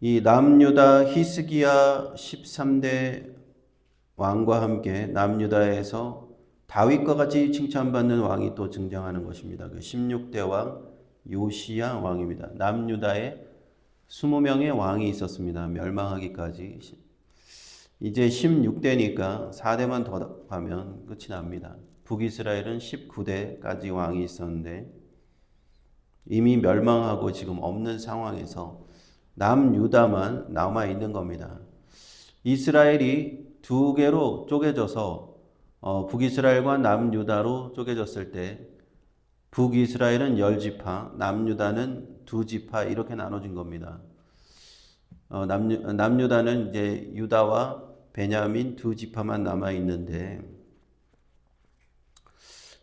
이 남유다 히스기야 13대 왕과 함께 남유다에서 다윗과 같이 칭찬받는 왕이 또 등장하는 것입니다. 그 16대 왕 요시야 왕입니다. 남유다에 20명의 왕이 있었습니다. 멸망하기까지. 이제 16대니까 4대만 더 가면 끝이 납니다. 북이스라엘은 19대까지 왕이 있었는데 이미 멸망하고 지금 없는 상황에서 남유다만 남아 있는 겁니다. 이스라엘이 두 개로 쪼개져서 북이스라엘과 남유다로 쪼개졌을 때 북이스라엘은 10지파, 남유다는 2지파 이렇게 나눠진 겁니다. 남유다는 이제 유다와 베냐민 2지파만 남아 있는데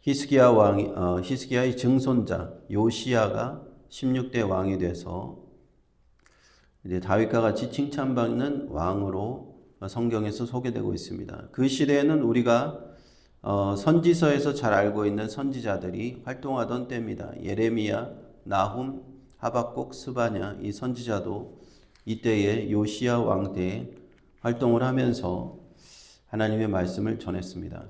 히스기야의 증손자 요시야가 16대 왕이 돼서 이제 다윗과 같이 칭찬받는 왕으로 성경에서 소개되고 있습니다. 그 시대에는 우리가 선지서에서 잘 알고 있는 선지자들이 활동하던 때입니다. 예레미야, 나훔, 하박국, 스바냐 이 선지자도 이때에 요시야 왕 때에 활동을 하면서 하나님의 말씀을 전했습니다.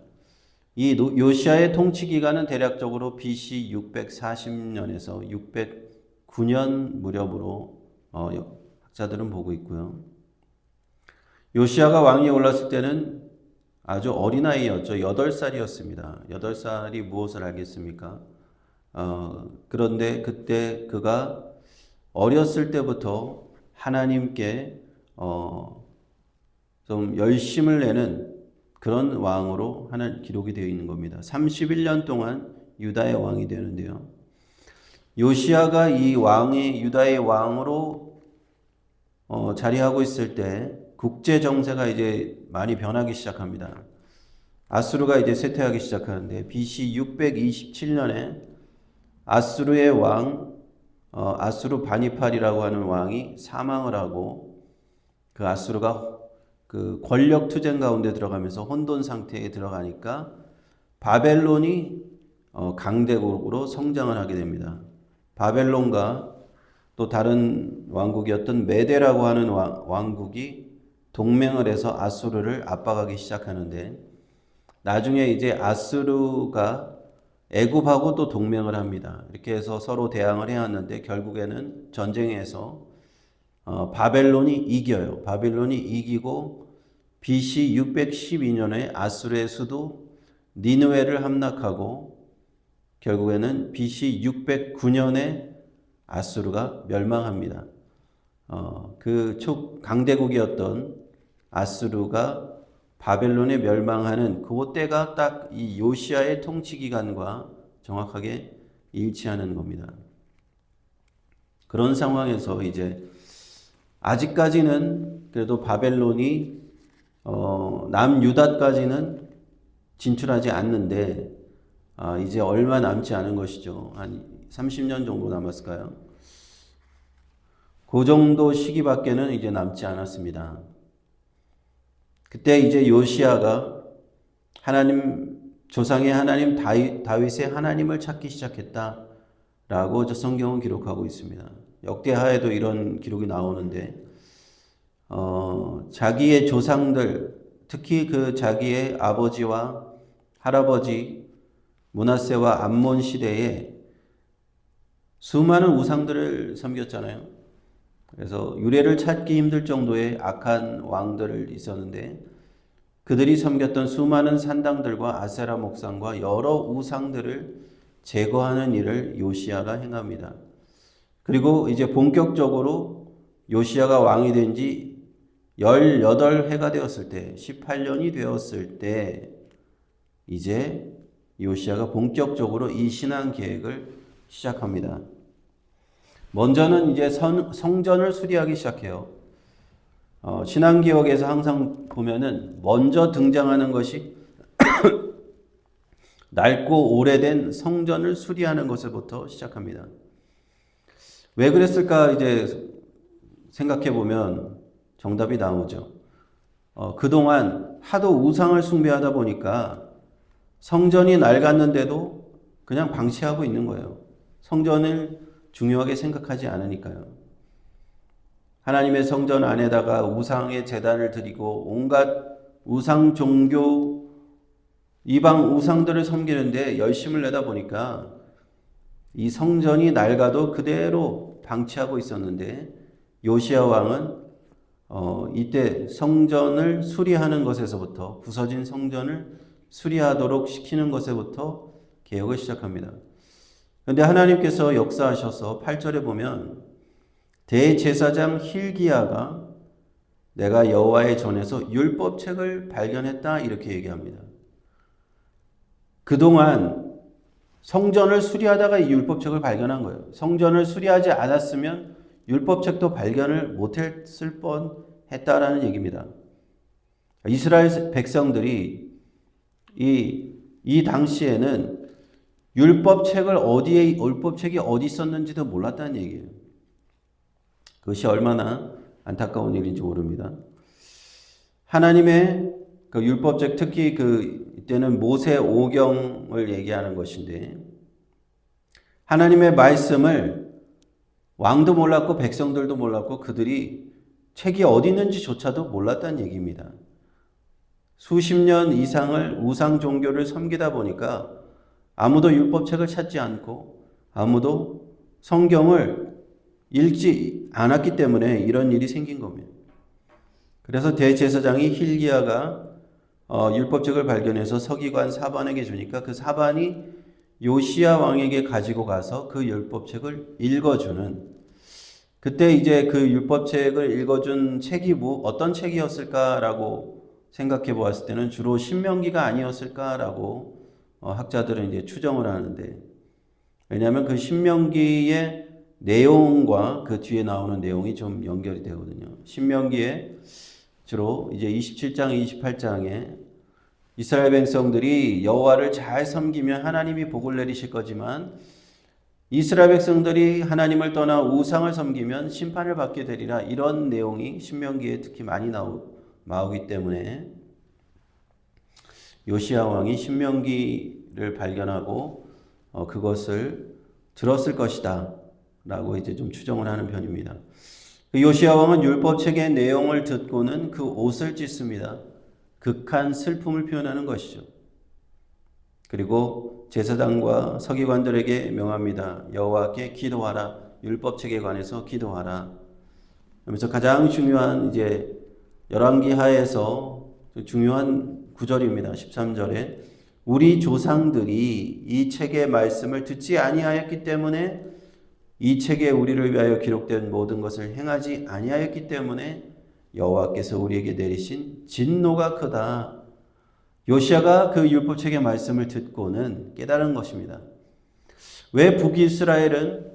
이 요시야의 통치 기간은 대략적으로 BC 640년에서 609년 무렵으로 학자들은 보고 있고요. 요시야가 왕위에 올랐을 때는 아주 어린아이였죠. 8살이었습니다. 8살이 무엇을 알겠습니까? 그런데 그때 그가 어렸을 때부터 하나님께 좀 열심을 내는 그런 왕으로 하나 기록이 되어 있는 겁니다. 31년 동안 유다의 왕이 되는데요. 요시야가 이 유다의 왕으로 자리하고 있을 때 국제 정세가 이제 많이 변하기 시작합니다. 아수르가 이제 쇠퇴하기 시작하는데 BC 627년에 아수르의 왕 아수르 바니팔이라고 하는 왕이 사망을 하고 그 아수르가 그 권력 투쟁 가운데 들어가면서 혼돈 상태에 들어가니까 바벨론이 강대국으로 성장을 하게 됩니다. 바벨론과 또 다른 왕국이었던 메데라고 하는 왕국이 동맹을 해서 아수르를 압박하기 시작하는데 나중에 이제 아수르가 애굽하고 또 동맹을 합니다. 이렇게 해서 서로 대항을 해왔는데 결국에는 전쟁에서 바벨론이 이겨요. 바벨론이 이기고 BC 612년에 아수르의 수도 니느웨를 함락하고 결국에는 BC 609년에 아수르가 멸망합니다. 그 강대국이었던 아수르가 바벨론에 멸망하는 그때가 딱 이 요시야의 통치 기간과 정확하게 일치하는 겁니다. 그런 상황에서 이제 아직까지는 그래도 바벨론이 남유다까지는 진출하지 않는데 이제 얼마 남지 않은 것이죠. 한 30년 정도 남았을까요? 그 정도 시기밖에는 이제 남지 않았습니다. 그때 이제 요시야가 조상의 하나님 다윗의 하나님을 찾기 시작했다라고 성경은 기록하고 있습니다. 역대하에도 이런 기록이 나오는데 자기의 조상들 특히 그 자기의 아버지와 할아버지 므낫세와 암몬 시대에 수많은 우상들을 섬겼잖아요. 그래서 유래를 찾기 힘들 정도의 악한 왕들을 있었는데 그들이 섬겼던 수많은 산당들과 아세라 목상과 여러 우상들을 제거하는 일을 요시야가 행합니다. 그리고 이제 본격적으로 요시야가 왕이 된 지 18해가 되었을 때 18년이 되었을 때 이제 요시야가 본격적으로 이 신앙 계획을 시작합니다. 먼저는 이제 성전을 수리하기 시작해요. 신앙기억에서 항상 보면은 먼저 등장하는 것이 낡고 오래된 성전을 수리하는 것부터 시작합니다. 왜 그랬을까 이제 생각해 보면 정답이 나오죠. 그동안 하도 우상을 숭배하다 보니까 성전이 낡았는데도 그냥 방치하고 있는 거예요. 성전을 중요하게 생각하지 않으니까요. 하나님의 성전 안에다가 우상의 제단을 드리고 온갖 우상 종교, 이방 우상들을 섬기는데 열심을 내다 보니까 이 성전이 낡아도 그대로 방치하고 있었는데 요시야 왕은 이때 성전을 수리하는 것에서부터, 부서진 성전을 수리하도록 시키는 것에부터 개혁을 시작합니다. 그런데 하나님께서 역사하셔서 8절에 보면 대제사장 hil기야가 내가 여호와의 전에서 율법책을 발견했다 이렇게 얘기합니다. 그동안 성전을 수리하다가 이 율법책을 발견한 거예요. 성전을 수리하지 않았으면 율법책도 발견을 못했을 뻔했다라는 얘기입니다. 이스라엘 백성들이 이 당시에는 율법책이 어디 있었는지도 몰랐다는 얘기예요. 그것이 얼마나 안타까운 일인지 모릅니다. 하나님의 그 율법책, 특히 이때는 모세 오경을 얘기하는 것인데, 하나님의 말씀을 왕도 몰랐고 백성들도 몰랐고 그들이 책이 어디 있는지조차도 몰랐다는 얘기입니다. 수십 년 이상을 우상 종교를 섬기다 보니까 아무도 율법책을 찾지 않고 아무도 성경을 읽지 않았기 때문에 이런 일이 생긴 겁니다. 그래서 대제사장이 hil기야가 율법책을 발견해서 서기관 사반에게 주니까 그 사반이 요시야 왕에게 가지고 가서 그 율법책을 읽어주는, 그때 이제 그 율법책을 읽어준 책이 어떤 책이었을까라고 생각해 보았을 때는 주로 신명기가 아니었을까라고 학자들은 이제 추정을 하는데, 왜냐하면 그 신명기의 내용과 그 뒤에 나오는 내용이 좀 연결이 되거든요. 신명기에 주로 이제 27장, 28장에 이스라엘 백성들이 여호와를 잘 섬기면 하나님이 복을 내리실 거지만 이스라엘 백성들이 하나님을 떠나 우상을 섬기면 심판을 받게 되리라, 이런 내용이 신명기에 특히 많이 나오기 때문에 요시야 왕이 신명기를 발견하고 그것을 들었을 것이다 라고 이제 좀 추정을 하는 편입니다. 요시야 왕은 율법책의 내용을 듣고는 그 옷을 찢습니다. 극한 슬픔을 표현하는 것이죠. 그리고 제사장과 서기관들에게 명합니다. 여호와께 기도하라. 율법책에 관해서 기도하라. 그러면서 가장 중요한 이제 열왕기 하에서 중요한 구절입니다. 13절에 우리 조상들이 이 책의 말씀을 듣지 아니하였기 때문에, 이 책에 우리를 위하여 기록된 모든 것을 행하지 아니하였기 때문에 여호와께서 우리에게 내리신 진노가 크다. 요시야가 그 율법책의 말씀을 듣고는 깨달은 것입니다. 왜 북이스라엘은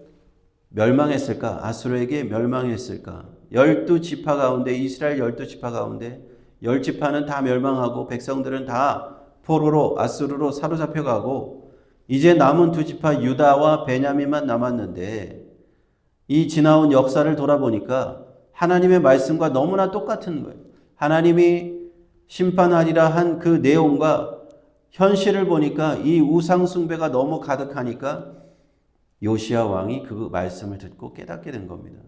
멸망했을까? 아수르에게 멸망했을까? 12지파 가운데, 이스라엘 12지파 가운데 10지파는 다 멸망하고 백성들은 다 포로로, 아수르로 사로잡혀가고 이제 남은 2지파 유다와 베냐민만 남았는데, 이 지나온 역사를 돌아보니까 하나님의 말씀과 너무나 똑같은 거예요. 하나님이 심판하리라 한 그 내용과 현실을 보니까 이 우상 숭배가 너무 가득하니까 요시야 왕이 그 말씀을 듣고 깨닫게 된 겁니다.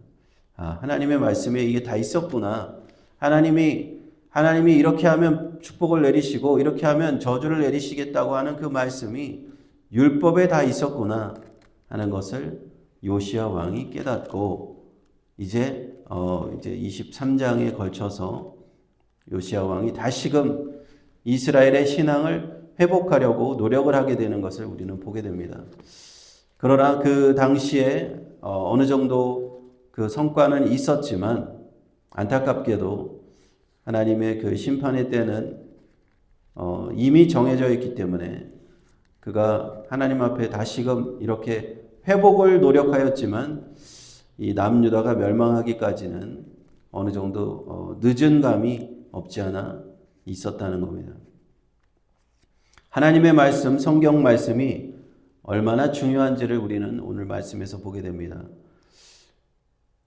하나님의 말씀에 이게 다 있었구나. 하나님이 이렇게 하면 축복을 내리시고 이렇게 하면 저주를 내리시겠다고 하는 그 말씀이 율법에 다 있었구나 하는 것을 요시야 왕이 깨닫고 이제 23장에 걸쳐서 요시야 왕이 다시금 이스라엘의 신앙을 회복하려고 노력을 하게 되는 것을 우리는 보게 됩니다. 그러나 그 당시에 어느 정도 그 성과는 있었지만 안타깝게도 하나님의 그 심판의 때는 이미 정해져 있기 때문에 그가 하나님 앞에 다시금 이렇게 회복을 노력하였지만 이 남유다가 멸망하기까지는 어느 정도 늦은 감이 없지 않아 있었다는 겁니다. 하나님의 말씀, 성경 말씀이 얼마나 중요한지를 우리는 오늘 말씀에서 보게 됩니다.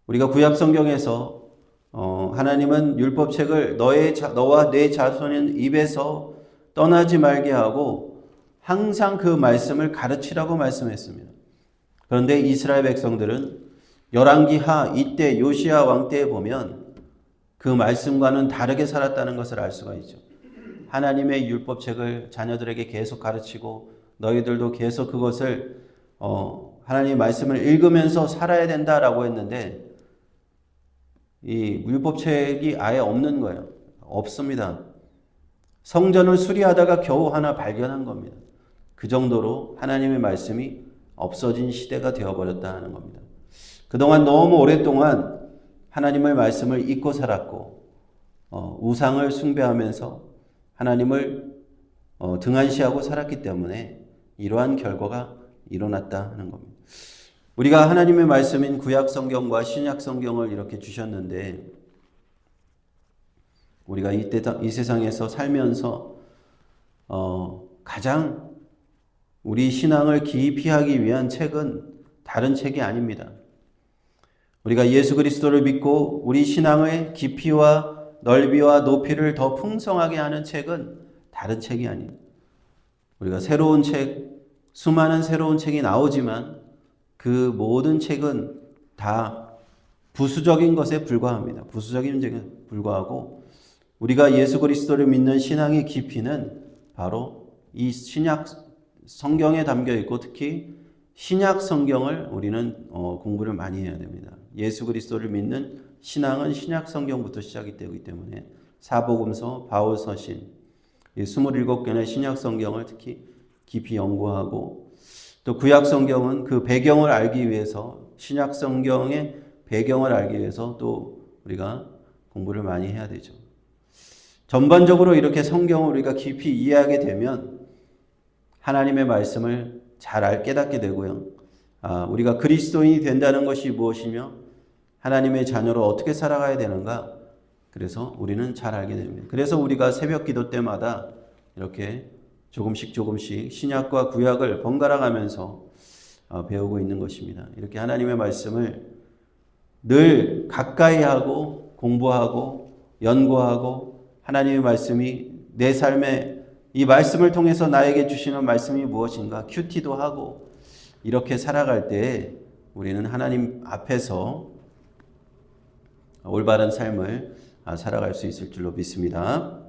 우리가 구약 성경에서 하나님은 율법책을 너와 내 자손의 입에서 떠나지 말게 하고 항상 그 말씀을 가르치라고 말씀했습니다. 그런데 이스라엘 백성들은 열왕기하 이때 요시야 왕 때에 보면 그 말씀과는 다르게 살았다는 것을 알 수가 있죠. 하나님의 율법책을 자녀들에게 계속 가르치고 너희들도 계속 그것을 하나님의 말씀을 읽으면서 살아야 된다라고 했는데 이 율법책이 아예 없는 거예요. 없습니다. 성전을 수리하다가 겨우 하나 발견한 겁니다. 그 정도로 하나님의 말씀이 없어진 시대가 되어버렸다 하는 겁니다. 그동안 너무 오랫동안 하나님의 말씀을 잊고 살았고 우상을 숭배하면서 하나님을 등한시하고 살았기 때문에 이러한 결과가 일어났다 하는 겁니다. 우리가 하나님의 말씀인 구약 성경과 신약 성경을 이렇게 주셨는데 우리가 이 세상에서 살면서 가장 우리 신앙을 깊이 하기 위한 책은 다른 책이 아닙니다. 우리가 예수 그리스도를 믿고 우리 신앙의 깊이와 넓이와 높이를 더 풍성하게 하는 책은 다른 책이 아닙니다. 우리가 새로운 책, 수많은 새로운 책이 나오지만 그 모든 책은 다 부수적인 것에 불과합니다. 부수적인 책에 불과하고 우리가 예수 그리스도를 믿는 신앙의 깊이는 바로 이 신약 성경에 담겨 있고 특히 신약 성경을 우리는 공부를 많이 해야 됩니다. 예수 그리스도를 믿는 신앙은 신약 성경부터 시작이 되기 때문에 사복음서, 바울 서신, 27권의 신약 성경을 특히 깊이 연구하고 또 구약 성경은 그 배경을 알기 위해서 신약 성경의 배경을 알기 위해서 또 우리가 공부를 많이 해야 되죠. 전반적으로 이렇게 성경을 우리가 깊이 이해하게 되면 하나님의 말씀을 잘 깨닫게 되고요. 우리가 그리스도인이 된다는 것이 무엇이며 하나님의 자녀로 어떻게 살아가야 되는가 그래서 우리는 잘 알게 됩니다. 그래서 우리가 새벽 기도 때마다 이렇게 조금씩 신약과 구약을 번갈아 가면서 배우고 있는 것입니다. 이렇게 하나님의 말씀을 늘 가까이 하고 공부하고 연구하고 하나님의 말씀이 내 삶에 이 말씀을 통해서 나에게 주시는 말씀이 무엇인가 큐티도 하고 이렇게 살아갈 때 우리는 하나님 앞에서 올바른 삶을 살아갈 수 있을 줄로 믿습니다.